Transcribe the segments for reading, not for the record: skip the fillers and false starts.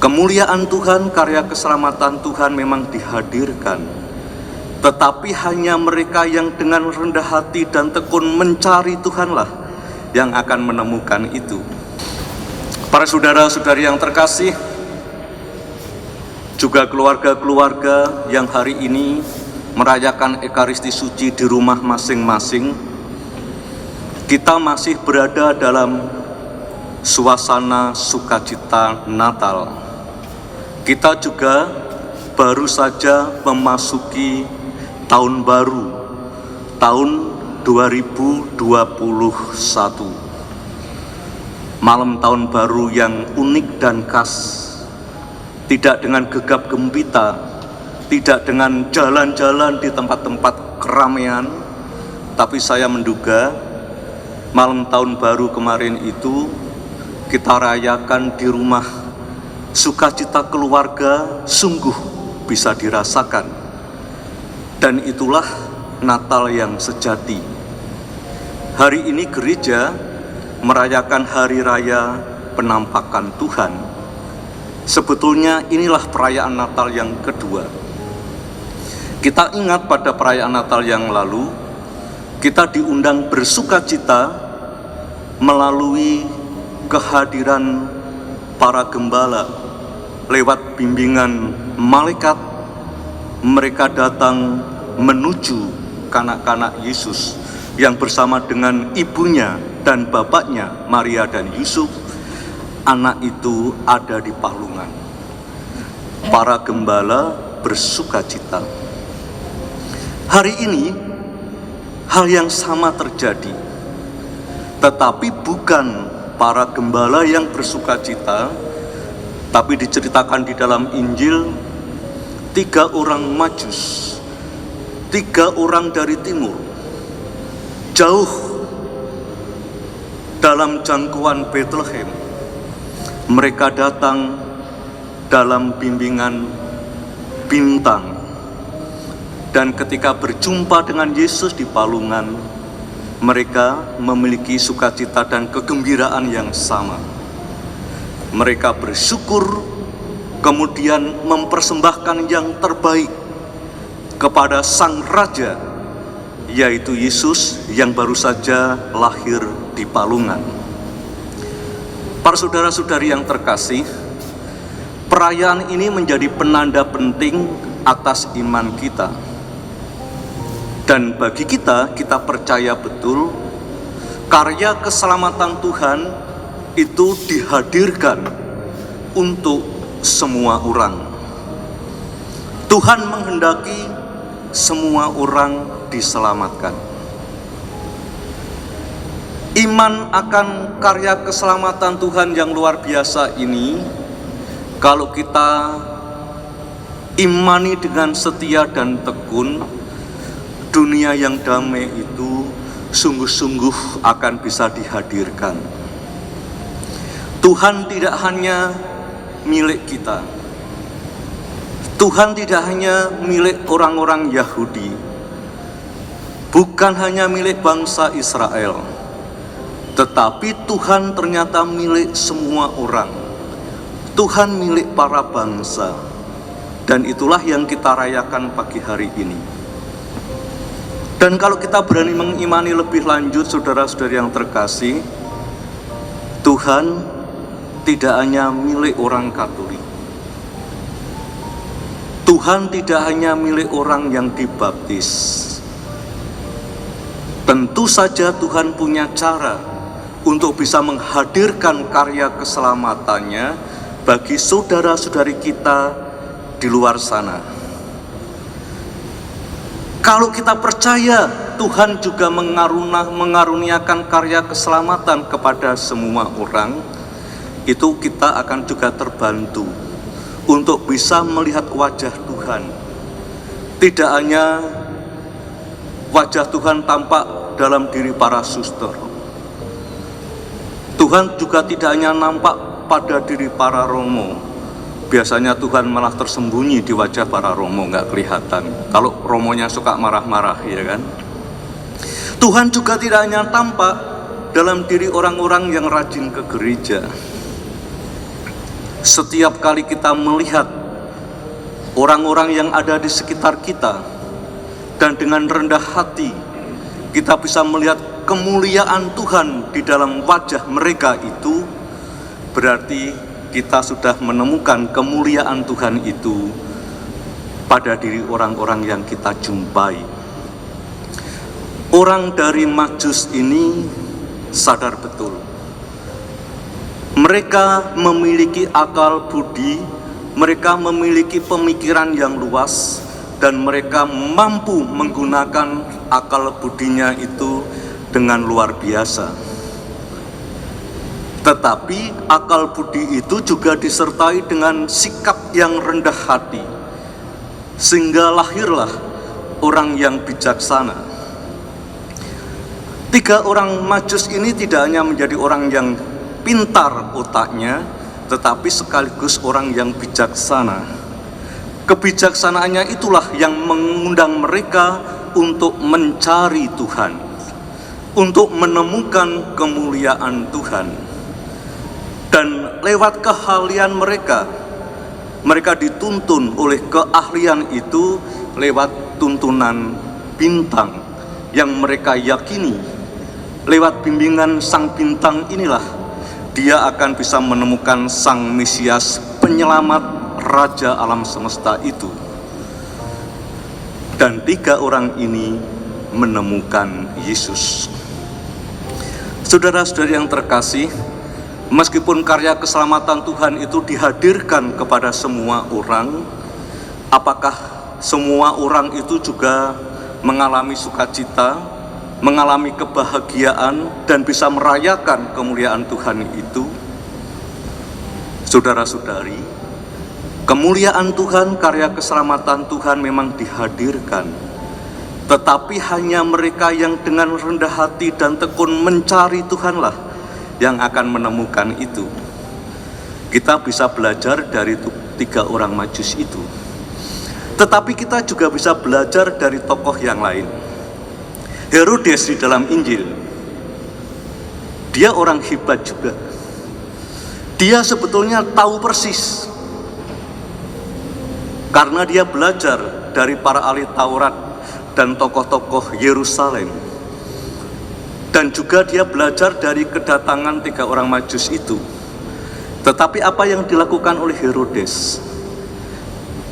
Kemuliaan Tuhan, karya keselamatan Tuhan memang dihadirkan, tetapi hanya mereka yang dengan rendah hati dan tekun mencari Tuhanlah yang akan menemukan itu. Para saudara-saudari yang terkasih, juga keluarga-keluarga yang hari ini merayakan Ekaristi Suci di rumah masing-masing, kita masih berada dalam suasana sukacita Natal. Kita juga baru saja memasuki tahun baru, tahun 2021. Malam tahun baru yang unik dan khas, tidak dengan gegap gempita, tidak dengan jalan-jalan di tempat-tempat keramaian, tapi saya menduga malam tahun baru kemarin itu kita rayakan di rumah. Sukacita keluarga sungguh bisa dirasakan, dan itulah Natal yang sejati. Hari ini gereja merayakan hari raya penampakan Tuhan. Sebetulnya inilah perayaan Natal yang kedua. Kita ingat pada perayaan Natal yang lalu, kita diundang bersukacita melalui kehadiran para gembala. Lewat bimbingan malaikat, mereka datang menuju kanak-kanak Yesus yang bersama dengan ibunya dan bapaknya, Maria dan Yusuf. Anak itu ada di palungan. Para gembala bersukacita. Hari ini hal yang sama terjadi, tetapi bukan para gembala yang bersukacita, tapi diceritakan di dalam Injil, 3 orang Majus, 3 orang dari timur, jauh dalam jangkauan Bethlehem. Mereka datang dalam bimbingan bintang, dan ketika berjumpa dengan Yesus di palungan, mereka memiliki sukacita dan kegembiraan yang sama. Mereka bersyukur, kemudian mempersembahkan yang terbaik kepada Sang Raja, yaitu Yesus yang baru saja lahir di palungan. Para saudara-saudari yang terkasih, perayaan ini menjadi penanda penting atas iman kita. Dan bagi kita percaya betul karya keselamatan Tuhan itu dihadirkan untuk semua orang. Tuhan menghendaki semua orang diselamatkan. Iman akan karya keselamatan Tuhan yang luar biasa ini, kalau kita imani dengan setia dan tekun, dunia yang damai itu sungguh-sungguh akan bisa dihadirkan. Tuhan tidak hanya milik kita. Tuhan tidak hanya milik orang-orang Yahudi. Bukan hanya milik bangsa Israel. Tetapi Tuhan ternyata milik semua orang. Tuhan milik para bangsa. Dan itulah yang kita rayakan pagi hari ini. Dan kalau kita berani mengimani lebih lanjut, saudara-saudari yang terkasih, Tuhan tidak hanya milik orang Katolik. Tuhan tidak hanya milik orang yang dibaptis. Tentu saja Tuhan punya cara untuk bisa menghadirkan karya keselamatannya bagi saudara-saudari kita di luar sana. Kalau kita percaya Tuhan juga mengaruniakan karya keselamatan kepada semua orang, itu kita akan juga terbantu untuk bisa melihat wajah Tuhan. Tidak hanya wajah Tuhan tampak dalam diri para suster. Tuhan juga tidak hanya nampak pada diri para romo. Biasanya Tuhan malah tersembunyi di wajah para romo, nggak kelihatan. Kalau romonya suka marah-marah, ya kan? Tuhan juga tidak hanya tampak dalam diri orang-orang yang rajin ke gereja. Setiap kali kita melihat orang-orang yang ada di sekitar kita, dan dengan rendah hati kita bisa melihat kemuliaan Tuhan di dalam wajah mereka itu, berarti kita sudah menemukan kemuliaan Tuhan itu pada diri orang-orang yang kita jumpai. Orang dari Majus ini sadar betul. Mereka memiliki akal budi, mereka memiliki pemikiran yang luas, dan mereka mampu menggunakan akal budinya itu dengan luar biasa. Tetapi akal budi itu juga disertai dengan sikap yang rendah hati, sehingga lahirlah orang yang bijaksana. 3 orang Majus ini tidak hanya menjadi orang yang pintar otaknya, tetapi sekaligus orang yang bijaksana. Kebijaksanaannya itulah yang mengundang mereka untuk mencari Tuhan, untuk menemukan kemuliaan Tuhan. Dan lewat keahlian mereka, mereka dituntun oleh keahlian itu lewat tuntunan bintang yang mereka yakini. Lewat bimbingan sang bintang inilah dia akan bisa menemukan sang Mesias, penyelamat Raja alam semesta itu. Dan 3 orang ini menemukan Yesus. Saudara-saudari yang terkasih, meskipun karya keselamatan Tuhan itu dihadirkan kepada semua orang, apakah semua orang itu juga mengalami sukacita, mengalami kebahagiaan, dan bisa merayakan kemuliaan Tuhan itu? Saudara-saudari, kemuliaan Tuhan, karya keselamatan Tuhan memang dihadirkan, tetapi hanya mereka yang dengan rendah hati dan tekun mencari Tuhanlah yang akan menemukan itu. Kita bisa belajar dari 3 orang Majus itu, tetapi kita juga bisa belajar dari tokoh yang lain. Herodes di dalam Injil, dia orang hebat juga. Dia sebetulnya tahu persis, karena dia belajar dari para ahli Taurat dan tokoh-tokoh Yerusalem. Dan juga dia belajar dari kedatangan 3 orang Majus itu. Tetapi apa yang dilakukan oleh Herodes?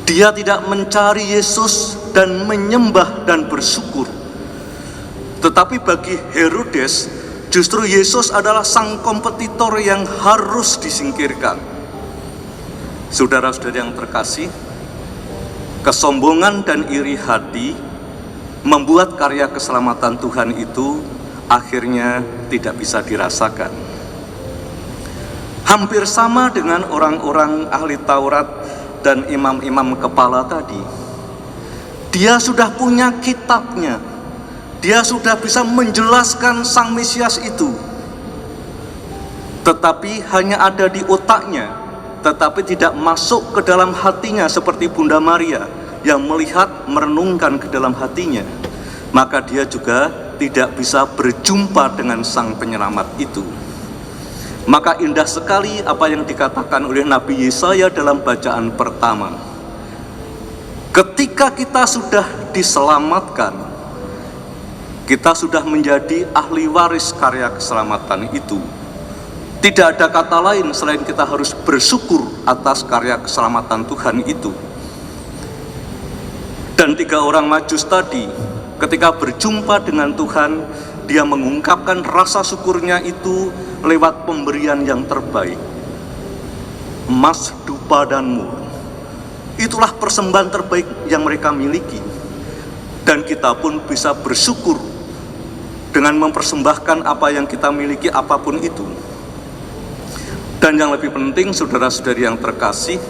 Dia tidak mencari Yesus dan menyembah dan bersyukur. Tetapi bagi Herodes, justru Yesus adalah sang kompetitor yang harus disingkirkan. Saudara-saudari yang terkasih, kesombongan dan iri hati membuat karya keselamatan Tuhan itu akhirnya tidak bisa dirasakan. Hampir sama dengan orang-orang ahli Taurat dan imam-imam kepala tadi. Dia sudah punya kitabnya, dia sudah bisa menjelaskan sang Mesias itu, tetapi hanya ada di otaknya, tetapi tidak masuk ke dalam hatinya seperti Bunda Maria yang melihat, merenungkan ke dalam hatinya. Maka dia juga tidak bisa berjumpa dengan sang penyelamat itu. Maka indah sekali apa yang dikatakan oleh Nabi Yesaya dalam bacaan pertama. Ketika kita sudah diselamatkan, kita sudah menjadi ahli waris karya keselamatan itu. Tidak ada kata lain selain kita harus bersyukur atas karya keselamatan Tuhan itu. Dan 3 orang Majus tadi, ketika berjumpa dengan Tuhan, dia mengungkapkan rasa syukurnya itu lewat pemberian yang terbaik. Emas, dupa, dan mur. Itulah persembahan terbaik yang mereka miliki. Dan kita pun bisa bersyukur dengan mempersembahkan apa yang kita miliki, apapun itu. Dan yang lebih penting, saudara-saudari yang terkasih,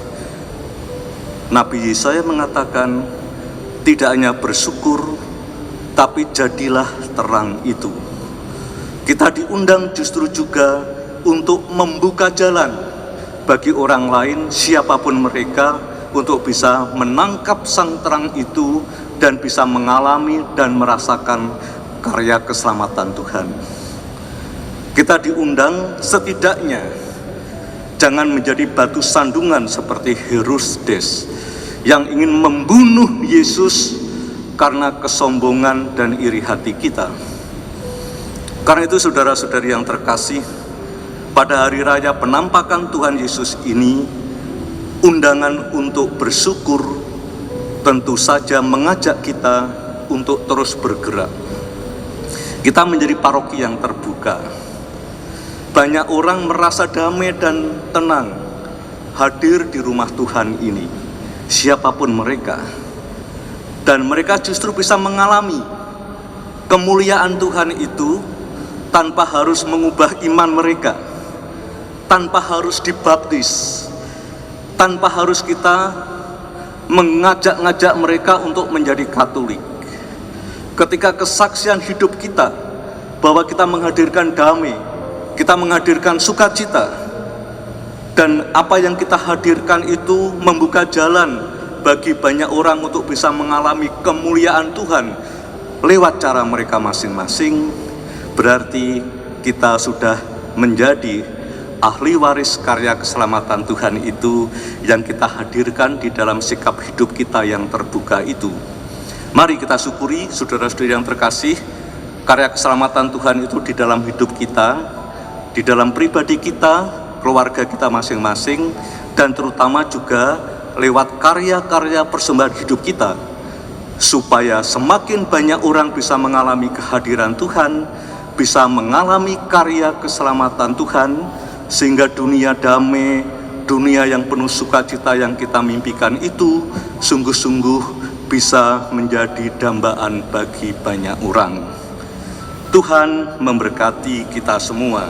Nabi Yesaya mengatakan, tidak hanya bersyukur, tapi jadilah terang itu. Kita diundang justru juga untuk membuka jalan bagi orang lain, siapapun mereka, untuk bisa menangkap sang terang itu dan bisa mengalami dan merasakan karya keselamatan Tuhan. Kita diundang setidaknya Jangan menjadi batu sandungan seperti Herodes yang ingin membunuh Yesus karena kesombongan dan iri hati kita. Karena itu saudara-saudari yang terkasih, pada hari raya penampakan Tuhan Yesus ini, undangan untuk bersyukur tentu saja mengajak kita untuk terus bergerak. Kita menjadi paroki yang terbuka. Banyak orang merasa damai dan tenang hadir di rumah Tuhan ini, siapapun mereka. Dan mereka justru bisa mengalami kemuliaan Tuhan itu tanpa harus mengubah iman mereka, tanpa harus dibaptis, tanpa harus kita mengajak-ngajak mereka untuk menjadi Katolik. Ketika kesaksian hidup kita bahwa kita menghadirkan damai, kita menghadirkan sukacita, dan apa yang kita hadirkan itu membuka jalan bagi banyak orang untuk bisa mengalami kemuliaan Tuhan lewat cara mereka masing-masing, berarti kita sudah menjadi ahli waris karya keselamatan Tuhan itu yang kita hadirkan di dalam sikap hidup kita yang terbuka itu. Mari kita syukuri, saudara-saudari yang terkasih, karya keselamatan Tuhan itu di dalam hidup kita, di dalam pribadi kita, keluarga kita masing-masing, dan terutama juga lewat karya-karya persembahan hidup kita, supaya semakin banyak orang bisa mengalami kehadiran Tuhan, bisa mengalami karya keselamatan Tuhan, sehingga dunia damai, dunia yang penuh sukacita yang kita mimpikan itu sungguh-sungguh bisa menjadi dambaan bagi banyak orang. Tuhan memberkati kita semua.